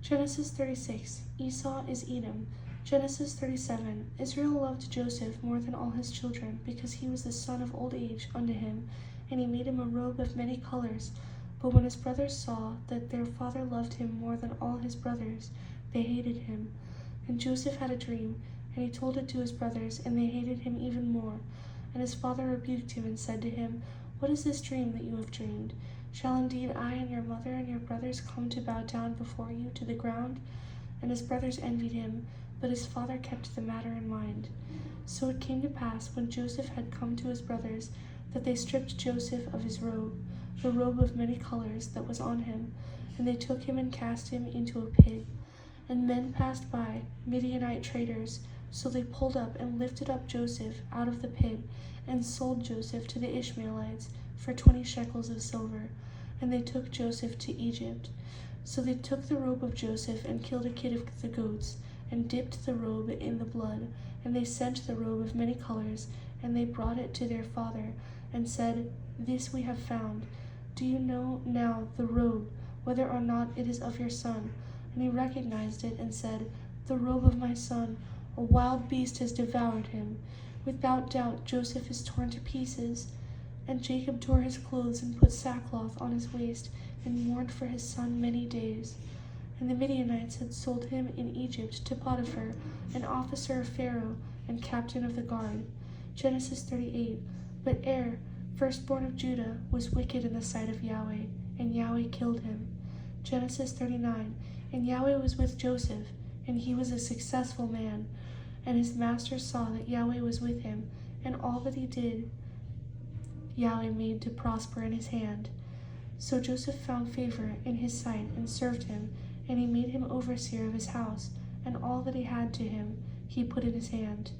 Genesis 36. Esau is Edom. Genesis 37. Israel loved Joseph more than all his children, because he was the son of old age unto him, and he made him a robe of many colors. But when his brothers saw that their father loved him more than all his brothers, they hated him. And Joseph had a dream, and he told it to his brothers, and they hated him even more. And his father rebuked him, and said to him, What is this dream that you have dreamed? Shall indeed I and your mother and your brothers come to bow down before you to the ground? And his brothers envied him, but his father kept the matter in mind. So it came to pass, when Joseph had come to his brothers, that they stripped Joseph of his robe, the robe of many colors that was on him, and they took him and cast him into a pit. And men passed by, Midianite traders, so they pulled up and lifted up Joseph out of the pit, and sold Joseph to the Ishmaelites for 20 shekels of silver. And they took Joseph to Egypt. So they took the robe of Joseph and killed a kid of the goats, and dipped the robe in the blood. And they sent the robe of many colors, and they brought it to their father, and said, This we have found. Do you know now the robe, whether or not it is of your son? And he recognized it, and said, The robe of my son, a wild beast has devoured him. Without doubt Joseph is torn to pieces. And Jacob tore his clothes, and put sackcloth on his waist, and mourned for his son many days. And the Midianites had sold him in Egypt to Potiphar, an officer of Pharaoh, and captain of the guard. Genesis 38. But Er, firstborn of Judah, was wicked in the sight of Yahweh, and Yahweh killed him. Genesis 39. And Yahweh was with Joseph, and he was a successful man. And his master saw that Yahweh was with him, and all that he did Yahweh made to prosper in his hand. So Joseph found favor in his sight, and served him, and he made him overseer of his house, and all that he had to him he put in his hand.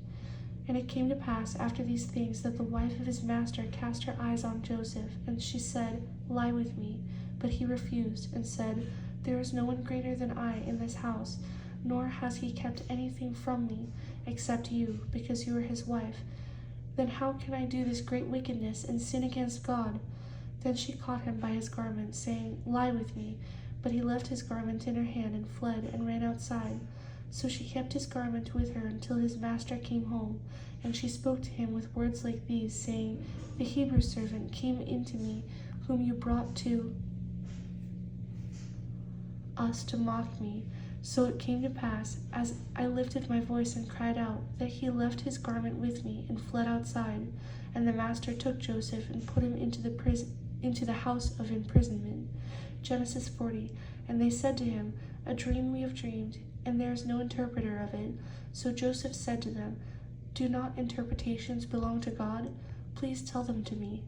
And it came to pass after these things that the wife of his master cast her eyes on Joseph, and she said, Lie with me. But he refused, and said, There is no one greater than I in this house, nor has he kept anything from me, except you, because you are his wife. Then how can I do this great wickedness and sin against God? Then she caught him by his garment, saying, Lie with me. But he left his garment in her hand, and fled, and ran outside. So she kept his garment with her until his master came home. And she spoke to him with words like these, saying, The Hebrew servant came into me, whom you brought to us to mock me. So it came to pass, as I lifted my voice and cried out, that he left his garment with me, and fled outside. And the master took Joseph, and put him into the house of imprisonment. Genesis 40. And they said to him, A dream we have dreamed, and there is no interpreter of it. So Joseph said to them, Do not interpretations belong to God? Please tell them to me.